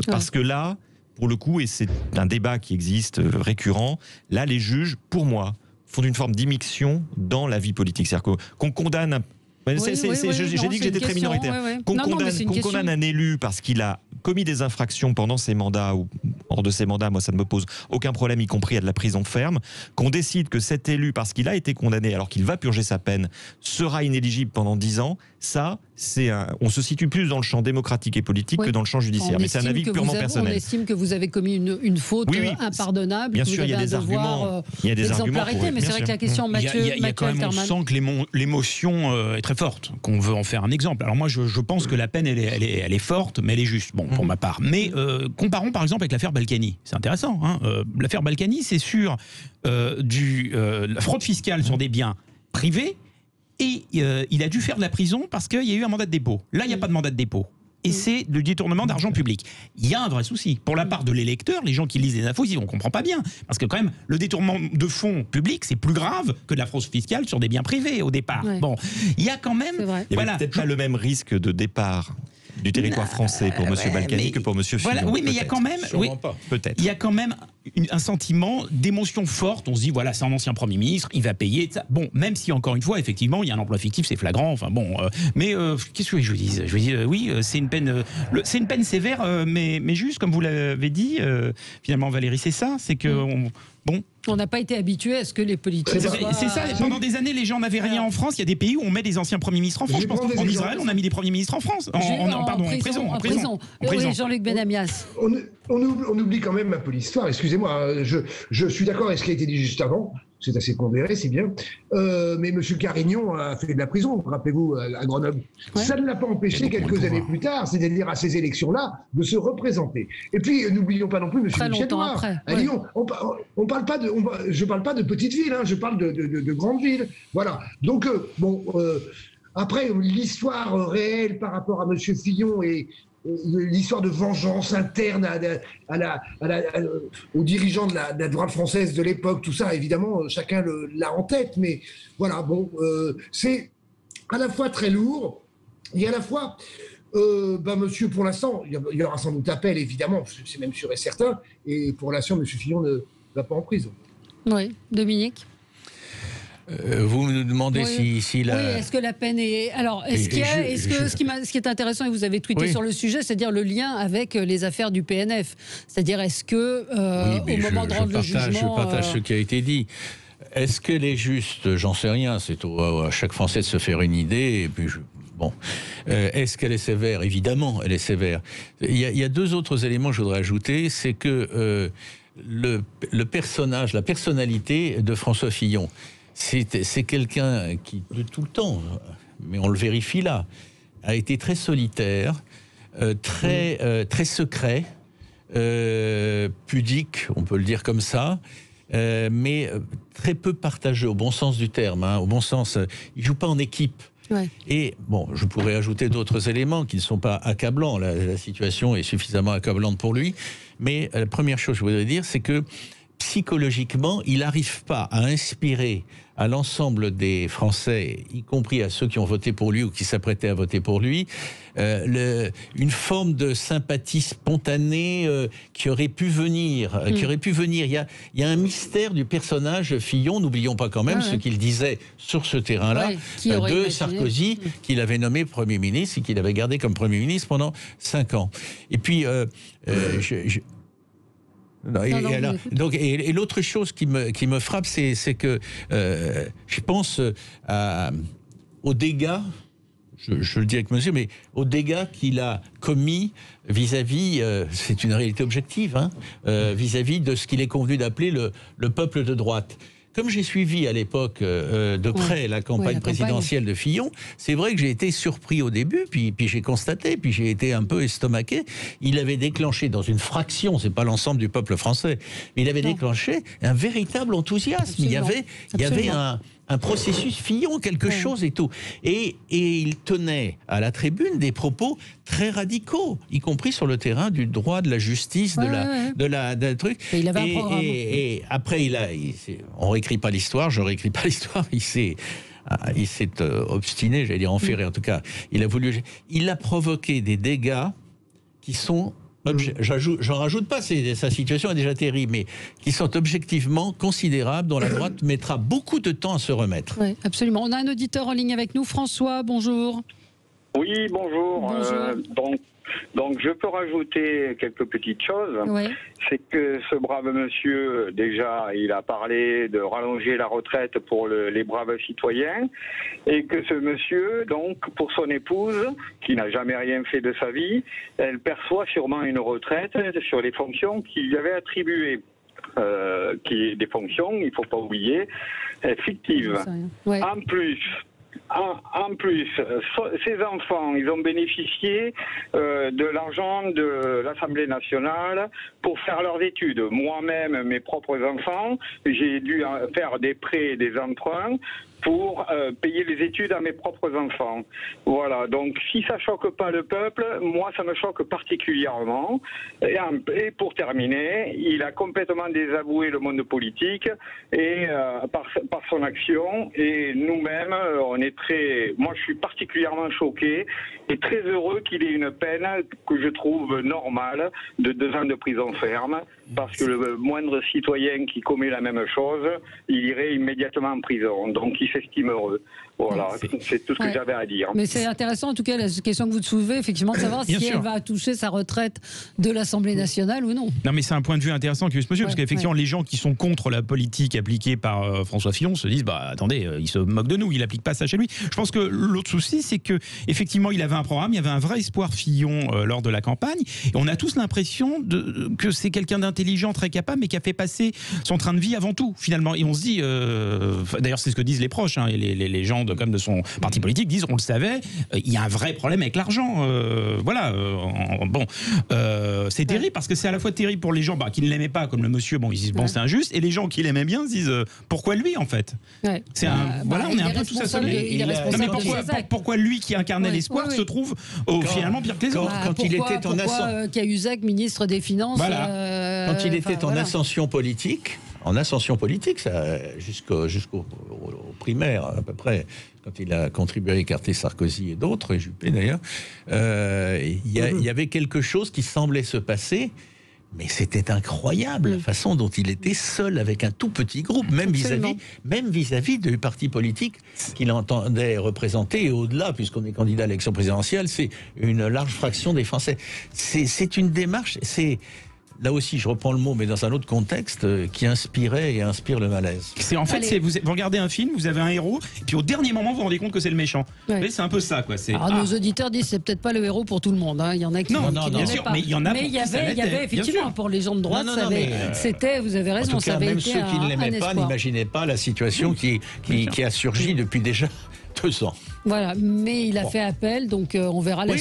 Parce que là, pour le coup, et c'est un débat qui existe récurrent, là, les juges, pour moi, font une forme d'immixtion dans la vie politique. C'est-à-dire qu'on condamne j'ai dit que j'étais très minoritaire. Qu'on condamne un élu parce qu'il a commis des infractions pendant ses mandats ou hors de ses mandats, moi ça ne me pose aucun problème, y compris à de la prison ferme. Qu'on décide que cet élu, parce qu'il a été condamné alors qu'il va purger sa peine, sera inéligible pendant 10 ans, ça, on se situe plus dans le champ démocratique et politique que dans le champ judiciaire. Mais c'est un avis purement personnel. On estime que vous avez commis une faute impardonnable. Bien sûr, il y a des arguments. Il y a des arguments. Mais c'est vrai que la question, Mathieu, il y a quand même, on sent que l'émotion est très forte, qu'on veut en faire un exemple. Alors moi, je pense que la peine, elle est forte, mais elle est juste, pour ma part. Mais comparons par exemple avec l'affaire Balkany. C'est intéressant. L'affaire Balkany, c'est sur la fraude fiscale sur des biens privés, et il a dû faire de la prison parce qu'il y a eu un mandat de dépôt. Là, il n'y a pas de mandat de dépôt. Et c'est le détournement d'argent public. Il y a un vrai souci. Pour la part de l'électeur, les gens qui lisent les infos, ils disent on ne comprend pas bien. Parce que quand même, le détournement de fonds publics, c'est plus grave que de la fraude fiscale sur des biens privés au départ. Bon, il y a quand même... Il n'y a peut-être pas le même risque de départ du territoire français pour M. Balkany que pour M. Fillon. Oui, mais il y a quand même... Peut-être. Il y a quand même un sentiment d'émotion forte. On se dit, voilà, c'est un ancien Premier ministre, il va payer. Bon, même si, encore une fois, effectivement, il y a un emploi fictif, c'est flagrant. Enfin bon, mais qu'est-ce que je vous dis ? Je vous dis, oui, c'est une peine sévère, mais juste, comme vous l'avez dit, finalement, Valérie, c'est ça, c'est que... On n'a pas été habitué à ce que les politiques... C'est ça, pendant des années, les gens n'avaient rien en France. Il y a des pays où on met des anciens premiers ministres en France. Je pense qu'en Israël, on a mis des premiers ministres en France. En prison. Oui, Jean-Luc Benamias. On oublie quand même un peu l'histoire. Excusez-moi, je suis d'accord avec ce qui a été dit juste avant. C'est assez pondéré, c'est bien. Mais M. Carignon a fait de la prison, rappelez-vous, à Grenoble. Ouais. Ça ne l'a pas empêché quelques années plus tard, c'est-à-dire à ces élections-là, de se représenter. Et puis, n'oublions pas non plus M. Michel Noir. À Lyon, je ne parle pas de petites villes, je parle de grandes villes. Voilà. Donc, Après, l'histoire réelle par rapport à M. Fillon et l'histoire de vengeance interne aux dirigeants de la droite française de l'époque, tout ça, évidemment, chacun l'a en tête. Mais voilà, bon, c'est à la fois très lourd et à la fois, monsieur, pour l'instant, il y aura sans doute appel, évidemment, c'est même sûr et certain. Et pour l'instant, M. Fillon ne va pas en prison. Oui, Dominique. Vous me demandez si la... Oui, est-ce que la peine est... Alors, ce qui est intéressant, et vous avez tweeté sur le sujet, c'est-à-dire le lien avec les affaires du PNF. C'est-à-dire, est-ce que, au moment de rendre le jugement... Je partage ce qui a été dit. Est-ce qu'elle est juste? J'en sais rien. C'est à chaque Français de se faire une idée. Et puis, bon. Est-ce qu'elle est sévère? Évidemment, elle est sévère. Il y a deux autres éléments que je voudrais ajouter. C'est que le personnage, la personnalité de François Fillon, c'est quelqu'un qui, de tout le temps, mais on le vérifie là, a été très solitaire, très secret, pudique, on peut le dire comme ça, mais très peu partagé au bon sens du terme. Au bon sens, il joue pas en équipe. Ouais. Et bon, je pourrais ajouter d'autres éléments qui ne sont pas accablants. La situation est suffisamment accablante pour lui. Mais la première chose que je voudrais dire, c'est que psychologiquement, il n'arrive pas à inspirer à l'ensemble des Français, y compris à ceux qui ont voté pour lui ou qui s'apprêtaient à voter pour lui, une forme de sympathie spontanée qui aurait pu venir. Il y a un mystère du personnage Fillon. N'oublions pas quand même ce qu'il disait sur ce terrain-là de Sarkozy, qu'il avait nommé Premier ministre et qu'il avait gardé comme Premier ministre pendant 5 ans. Et puis... Et l'autre chose qui me frappe, c'est que je pense aux dégâts, je le dis avec mesure, mais aux dégâts qu'il a commis vis-à-vis, c'est une réalité objective, vis-à-vis de ce qu'il est convenu d'appeler le peuple de droite. Comme j'ai suivi à l'époque de près la campagne présidentielle de Fillon, c'est vrai que j'ai été surpris au début, puis j'ai constaté, puis j'ai été un peu estomaqué. Il avait déclenché dans une fraction, c'est pas l'ensemble du peuple français, mais il avait déclenché un véritable enthousiasme. Il y avait un processus Fillon, quelque chose et tout. Et il tenait à la tribune des propos très radicaux, y compris sur le terrain du droit, de la justice, de truc. Et il avait un programme. Et après, on réécrit pas l'histoire, je réécris pas l'histoire, il s'est obstiné, j'allais dire enferré en tout cas. Il a provoqué des dégâts qui sont... J'en rajoute pas, sa situation est déjà terrible, mais qui sont objectivement considérables, dont la droite mettra beaucoup de temps à se remettre. Oui, absolument. On a un auditeur en ligne avec nous, François, bonjour. Oui, bonjour. Donc je peux rajouter quelques petites choses. Oui. C'est que ce brave monsieur, déjà, il a parlé de rallonger la retraite pour les braves citoyens, et que ce monsieur, donc, pour son épouse, qui n'a jamais rien fait de sa vie, elle perçoit sûrement une retraite sur les fonctions qu'il lui avait attribuées. Des fonctions, il ne faut pas oublier, fictives. Ouais. En plus, ces enfants, ils ont bénéficié de l'argent de l'Assemblée nationale pour faire leurs études. Moi-même, mes propres enfants, j'ai dû faire des prêts et des emprunts pour payer les études à mes propres enfants. Voilà, donc si ça choque pas le peuple, moi ça me choque particulièrement. Et pour terminer, il a complètement désavoué le monde politique et par son action. Et nous-mêmes, moi je suis particulièrement choqué et très heureux qu'il ait une peine que je trouve normale de 2 ans de prison ferme, parce que le moindre citoyen qui commet la même chose, il irait immédiatement en prison. Donc il s'estime heureux. Voilà, c'est tout ce que j'avais à dire. Mais c'est intéressant en tout cas la question que vous soulevez, effectivement, de savoir si elle va toucher sa retraite de l'Assemblée nationale ou non. Non, mais c'est un point de vue intéressant que ce monsieur, parce qu'effectivement les gens qui sont contre la politique appliquée par François Fillon se disent attendez, il se moque de nous, il n'applique pas ça chez lui. Je pense que l'autre souci, c'est que effectivement il avait un programme, il y avait un vrai espoir Fillon lors de la campagne, et on a tous l'impression que c'est quelqu'un d'intelligent, très capable, mais qui a fait passer son train de vie avant tout finalement. Et on se dit, d'ailleurs c'est ce que disent les proches, et les gens comme de son parti politique disent, on le savait, il y a un vrai problème avec l'argent. C'est terrible, parce que c'est à la fois terrible pour les gens qui ne l'aimaient pas, comme le monsieur, ils disent c'est injuste, et les gens qui l'aimaient bien se disent pourquoi lui en fait. On est un peu tous à seul. Il il est responsable de ces actes. Pourquoi lui qui incarnait l'espoir se trouve finalement pire que les autres? Quand il était en ascension, Cahuzac, ministre des Finances, quand il était en ascension politique, ça, jusqu'au primaire à peu près, quand il a contribué à écarter Sarkozy et d'autres, et Juppé d'ailleurs, il y avait quelque chose qui semblait se passer. Mais c'était incroyable la façon dont il était seul avec un tout petit groupe, même vis-à-vis du parti politique qu'il entendait représenter, et au-delà, puisqu'on est candidat à l'élection présidentielle, c'est une large fraction des Français. C'est une démarche, là aussi, je reprends le mot, mais dans un autre contexte, qui inspirait et inspire le malaise. En fait, vous regardez un film, vous avez un héros, puis au dernier moment, vous vous rendez compte que c'est le méchant. Ouais. C'est un peu ça, quoi. Alors, nos auditeurs disent que c'est peut-être pas le héros pour tout le monde. Hein. Il y en a qui bien sûr, mais il y en a. Mais il y avait effectivement pour les gens de droite, c'était. Vous avez raison, en tout cas, ça avait même été ceux qui ne l'aimaient pas n'imaginaient pas la situation qui a surgi depuis déjà 2 ans. Voilà, mais il a fait appel, donc on verra la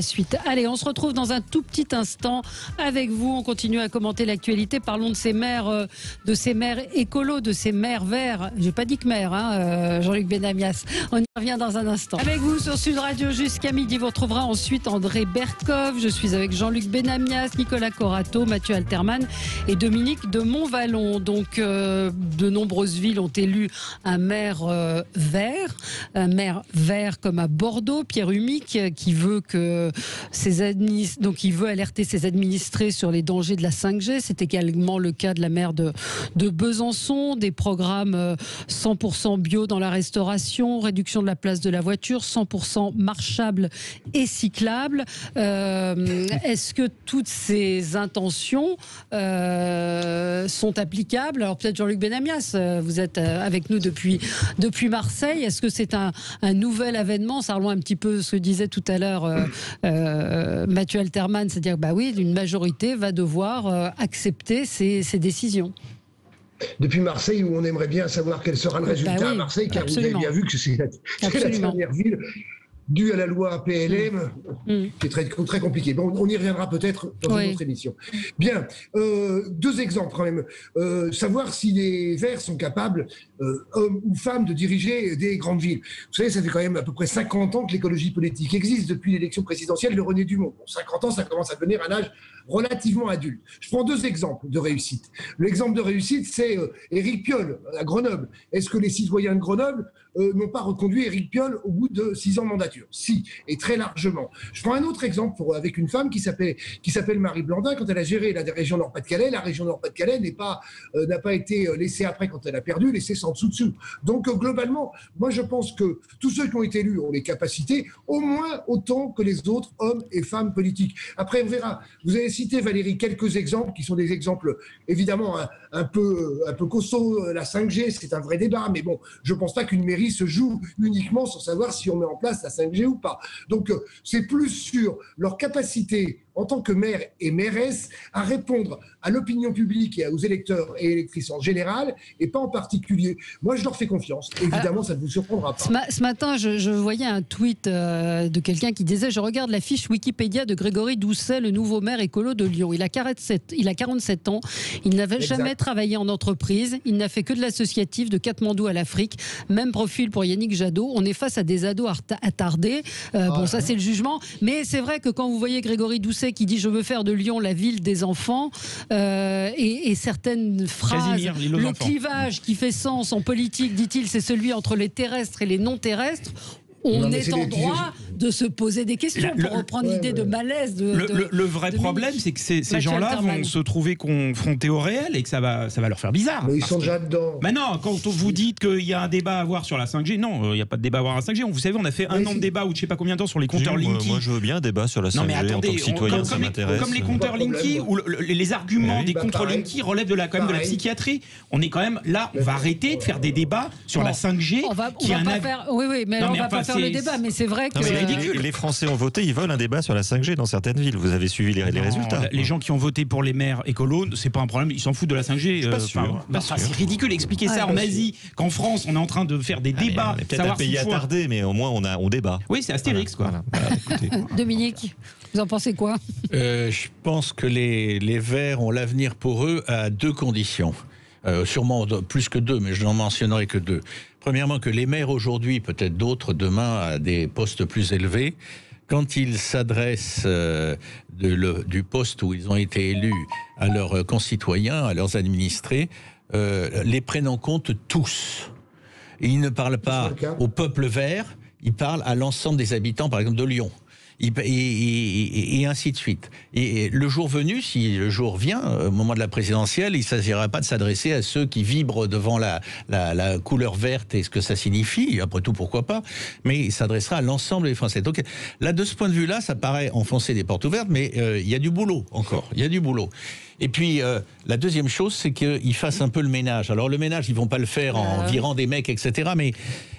suite. Allez, on se retrouve dans un tout petit instant avec vous. On continue à commenter l'actualité. Parlons de ces maires écolos, de ces maires verts. J'ai pas dit que maire, Jean-Luc Benamias. On y revient dans un instant. Avec vous sur Sud Radio jusqu'à midi. Vous retrouverez ensuite André Berkov. Je suis avec Jean-Luc Benamias, Nicolas Corato, Mathieu Alterman et Dominique de Montvalon. Donc, de nombreuses villes ont élu un maire vert. Un maire vert comme à Bordeaux, Pierre Humic, qui veut il veut alerter ses administrés sur les dangers de la 5G. C'est également le cas de la maire de Besançon, des programmes 100% bio dans la restauration, réduction de la place de la voiture, 100% marchable et cyclable. Est-ce que toutes ces intentions sont applicables? Alors peut-être Jean-Luc Benamias, vous êtes avec nous depuis Marseille. Est-ce que c'est un nouvel avènement? Ça rejoint un petit peu ce que disait tout à l'heure Mathieu Alterman, c'est-à-dire une majorité va devoir accepter ces décisions. Depuis Marseille, où on aimerait bien savoir quel sera le résultat à Marseille, car vous avez bien vu que c'est la dernière ville dû à la loi PLM, qui est très, très compliqué. Bon, on y reviendra peut-être dans une autre émission. Bien, 2 exemples quand même. Savoir si les Verts sont capables, hommes ou femmes, de diriger des grandes villes. Vous savez, ça fait quand même à peu près 50 ans que l'écologie politique existe, depuis l'élection présidentielle de René Dumont. Bon, 50 ans, ça commence à devenir un âge relativement adulte. Je prends 2 exemples de réussite. L'exemple de réussite, c'est Éric Piolle, à Grenoble. Est-ce que les citoyens de Grenoble n'ont pas reconduit Éric Piolle au bout de 6 ans de mandature? Si, et très largement. Je prends un autre exemple avec une femme qui s'appelle Marie Blandin. Quand elle a géré la région Nord-Pas-de-Calais, la région Nord-Pas-de-Calais n'a pas été laissée après quand elle a perdu, laissée sans dessous. Donc globalement, moi je pense que tous ceux qui ont été élus ont les capacités, au moins autant que les autres hommes et femmes politiques. Après, on verra. Vous avez cité, Valérie, quelques exemples qui sont des exemples évidemment un peu costauds. La 5G, c'est un vrai débat, mais bon, je ne pense pas qu'une mairie se joue uniquement sur savoir si on met en place la 5G ou pas. Donc, c'est plus sur leur capacité en tant que maire et mairesse à répondre à l'opinion publique et aux électeurs et électrices en général, et pas en particulier. Moi, je leur fais confiance. Évidemment, ça ne vous surprendra pas. Ce matin, je voyais un tweet de quelqu'un qui disait « Je regarde la fiche Wikipédia de Grégory Doucet, le nouveau maire écolo de Lyon. Il a 47 ans, il n'avait jamais travaillé en entreprise, il n'a fait que de l'associatif de Katmandou à l'Afrique. Même profil pour Yannick Jadot. On est face à des ados attardés. Bon, ça, c'est le jugement. Mais c'est vrai que quand vous voyez Grégory Doucet qui dit « Je veux faire de Lyon la ville des enfants », et certaines phrases, le clivage qui fait sens en politique, dit-il, c'est celui entre les terrestres et les non-terrestres. On est en droit de se poser des questions pour reprendre l'idée de malaise. Le vrai problème, c'est que ces gens-là vont se trouver confrontés au réel et que ça va leur faire bizarre. Mais ils sont déjà dedans. Mais non, quand vous dites qu'il y a un débat à avoir sur la 5G, non, il n'y a pas de débat à avoir à la 5G. Vous savez, on a fait un an de débat ou je ne sais pas combien de temps sur les compteurs Linky. Moi, je veux bien un débat sur la 5G en tant que citoyen, ça m'intéresse. Comme les compteurs Linky, où les arguments des contre Linky relèvent de la psychiatrie. On est quand même là, on va arrêter de faire des débats sur la 5G. Oui, mais on va pas faire le débat, mais c'est vrai que... C'est ridicule. Les Français ont voté, ils veulent un débat sur la 5G dans certaines villes. Vous avez suivi les résultats. Les gens qui ont voté pour les maires écolos, c'est pas un problème, ils s'en foutent de la 5G. C'est ridicule d'expliquer ça en Asie, qu'en France, on est en train de faire des débats. On est peut-être un pays attardé, mais au moins on débat. Oui, c'est Astérix, quoi. Dominique, vous en pensez quoi? Je pense que les Verts ont l'avenir pour eux à 2 conditions. Sûrement plus que 2, mais je n'en mentionnerai que 2. Premièrement, que les maires aujourd'hui, peut-être d'autres demain, à des postes plus élevés, quand ils s'adressent du poste où ils ont été élus à leurs concitoyens, à leurs administrés, les prennent en compte tous. Et ils ne parlent pas au peuple vert, ils parlent à l'ensemble des habitants, par exemple de Lyon. Et ainsi de suite. Et le jour venu, si le jour vient, au moment de la présidentielle, il ne s'agira pas de s'adresser à ceux qui vibrent devant la couleur verte et ce que ça signifie, après tout pourquoi pas, mais il s'adressera à l'ensemble des Français. Donc là, de ce point de vue-là, ça paraît enfoncer des portes ouvertes, mais il y a du boulot encore, il y a du boulot. Et puis, la deuxième chose, c'est qu'ils fassent un peu le ménage. Alors, le ménage, ils ne vont pas le faire en virant des mecs, etc. Mais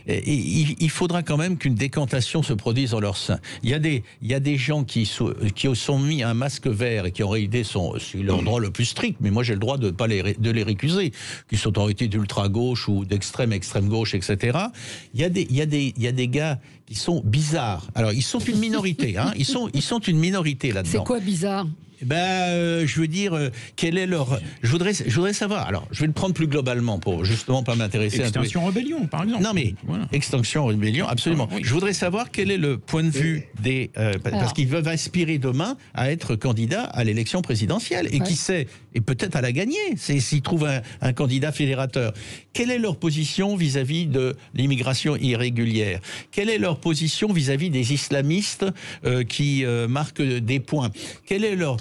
il faudra quand même qu'une décantation se produise en leur sein. Il y a des gens qui sont mis un masque vert et qui en réalité sont leur droit le plus strict, mais moi j'ai le droit de les récuser, qui sont en réalité d'ultra-gauche ou extrême-gauche, etc. Il y a des gars qui sont bizarres. Alors, ils sont une minorité, hein. Ils sont une minorité là-dedans. C'est quoi bizarre ? Je veux dire, quel est leur... Je voudrais savoir. Alors, je vais le prendre plus globalement pour justement pas m'intéresser à... Extinction Rébellion, par exemple. Non, mais voilà. Extinction Rébellion, absolument. Oui. Je voudrais savoir quel est le point de vue des... parce qu'ils veulent aspirer demain à être candidats à l'élection présidentielle. Et qui sait, et peut-être à la gagner, s'ils trouvent un candidat fédérateur. Quelle est leur position vis-à-vis de l'immigration irrégulière? Quelle est leur position vis-à-vis des islamistes qui marquent des points? Quelle est leur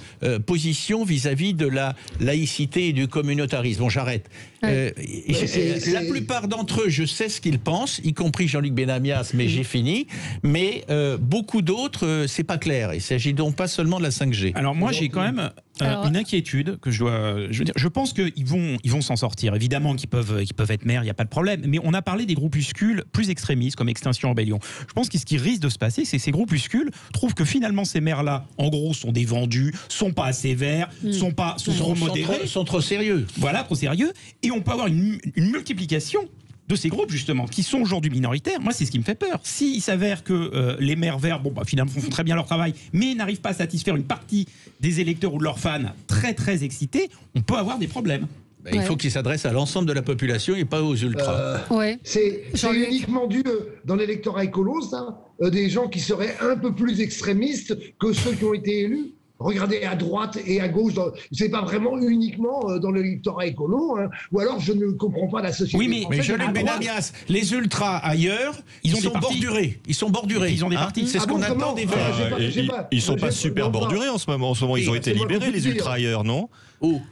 position vis-à-vis de la laïcité et du communautarisme? Bon, j'arrête. La plupart d'entre eux, je sais ce qu'ils pensent, y compris Jean-Luc Benamias, mais j'ai fini. Mais beaucoup d'autres, c'est pas clair. Il s'agit donc pas seulement de la 5G. Alors moi, j'ai quand même une inquiétude que je pense qu'ils vont s'en sortir. Évidemment qu'ils peuvent être maires, il n'y a pas de problème. Mais on a parlé des groupuscules plus extrémistes comme Extinction Rébellion. Je pense que ce qui risque de se passer, c'est que ces groupuscules trouvent que finalement ces maires-là, en gros, sont des vendus, sont pas assez verts, sont trop modérés, sont trop sérieux. Voilà, trop sérieux. Et on peut avoir une multiplication de ces groupes, justement, qui sont aujourd'hui minoritaires. Moi, c'est ce qui me fait peur. S'il s'avère que les maires verts, finalement, font très bien leur travail, mais n'arrivent pas à satisfaire une partie des électeurs ou de leurs fans très, très excités, on peut avoir des problèmes. Il faut qu'ils s'adressent à l'ensemble de la population et pas aux ultras. C'est uniquement dû dans l'électorat écolo, ça, des gens qui seraient un peu plus extrémistes que ceux qui ont été élus. Regardez à droite et à gauche, c'est pas vraiment uniquement dans l'électorat écolo, hein. Ou alors je ne comprends pas la société. Oui, mais Jean-Luc Benamias, les ultras ailleurs, ils sont bordurés. Ils sont bordurés. Ils ont des partis. C'est ce qu'on attend des Verts. Ils sont pas super bordurés en ce moment. En ce moment, ils ont été libérés, les ultras ailleurs, non?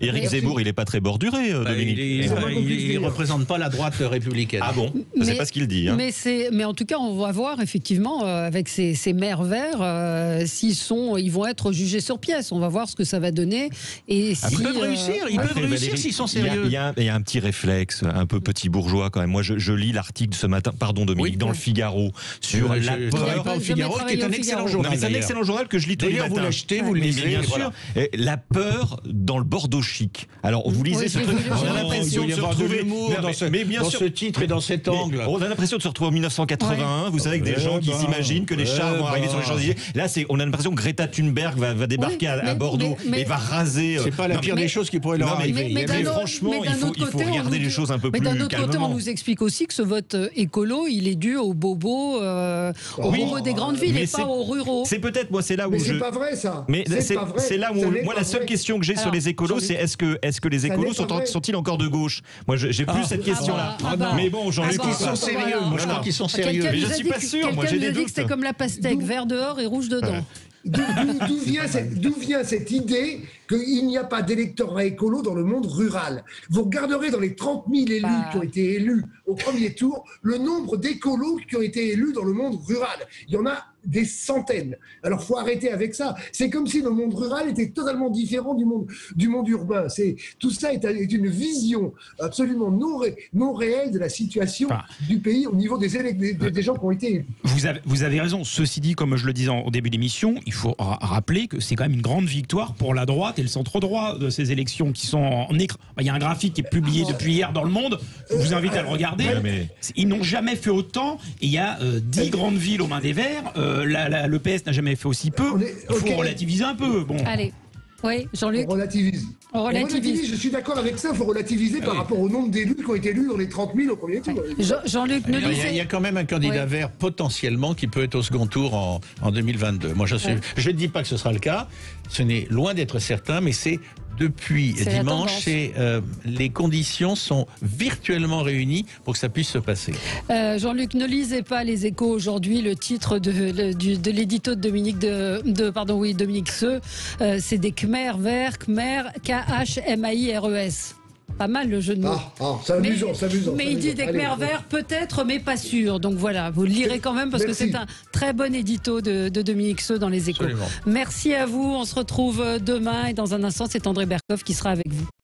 Éric Zemmour, il n'est pas très borduré, Dominique. Il ne représente pas la droite républicaine. Ah bon? C'est pas ce qu'il dit. Hein. Mais en tout cas, on va voir effectivement avec ces maires verts ils vont être jugés sur pièce. On va voir ce que ça va donner. Et ils peuvent réussir s'ils sont sérieux. Il y a un petit réflexe, un peu petit bourgeois quand même. Moi, je lis l'article ce matin, pardon Dominique, dans le Figaro sur la peur. Pas au Figaro, qui est un excellent journal. C'est un excellent journal que je lis tous les matins. Vous l'achetez, vous le lisez. Bien sûr. La peur dans le Bordeaux chic. Alors, vous lisez ce truc, on a l'impression de se retrouver dans ce titre et dans cet angle. On a l'impression de se retrouver en 1981. Vous savez, avec des gens qui s'imaginent que les chars vont arriver sur les Champs-Élysées. Là, on a l'impression que Greta Thunberg va débarquer à Bordeaux et va raser. C'est pas la pire des choses qui pourrait leur arriver. Mais franchement, il faut regarder les choses un peu plus calmement. Mais d'un autre côté, on nous explique aussi que ce vote écolo, il est dû aux bobos, des grandes villes et pas aux ruraux. C'est peut-être, moi, c'est là où mais c'est pas vrai, ça. Mais c'est là où, moi, la seule question que j'ai sur les écolos, c'est est-ce que les écolos sont-ils encore de gauche? Moi, j'ai plus cette question-là. Mais bon, Jean-Luc, ils sont sérieux. Moi, je crois qu'ils sont sérieux. Mais je suis pas sûr. Moi, j'ai des doutes. C'était comme la pastèque, vert dehors et rouge dedans. D'où vient cette idée qu'il n'y a pas d'électorat écolo dans le monde rural? Vous regarderez dans les 30 000 élus qui ont été élus au premier tour, le nombre d'écolos qui ont été élus dans le monde rural. Il y en a des centaines. Alors, faut arrêter avec ça. C'est comme si le monde rural était totalement différent du monde urbain. Tout ça est une vision absolument non réelle de la situation du pays au niveau des gens qui ont été élus. Vous avez raison. Ceci dit, comme je le disais au début de l'émission, il faut rappeler que c'est quand même une grande victoire pour la droite et le centre-droit de ces élections qui sont en écran. Il y a un graphique qui est publié depuis hier dans Le Monde. Je vous invite à le regarder. Ils n'ont jamais fait autant. Et il y a 10 grandes villes aux mains des Verts. Le PS n'a jamais fait aussi peu. Il faut relativiser un peu. Bon. Allez. Oui, Jean-Luc. On relativise. Je suis d'accord avec ça, il faut relativiser par rapport au nombre d'élus qui ont été élus dans les 30 000 au premier tour. Jean-Luc, il y a quand même un candidat vert potentiellement qui peut être au second tour en 2022. Moi, je ne dis pas que ce sera le cas, ce n'est loin d'être certain, mais c'est depuis dimanche, les conditions sont virtuellement réunies pour que ça puisse se passer. Jean-Luc, ne lisez pas les Échos aujourd'hui. Le titre de l'édito de Dominique Seux, c'est des Khmer verts, Khmer, K-H-M-A-I-R-E-S. Pas mal le jeu de mots. C'est amusant, c'est amusant. Mais il dit des Khmer verts, peut-être, mais pas sûr. Donc voilà, vous le lirez quand même parce que c'est un très bon édito de Dominique Seux dans les Échos. Absolument. Merci à vous. On se retrouve demain et dans un instant, c'est André Berkoff qui sera avec vous.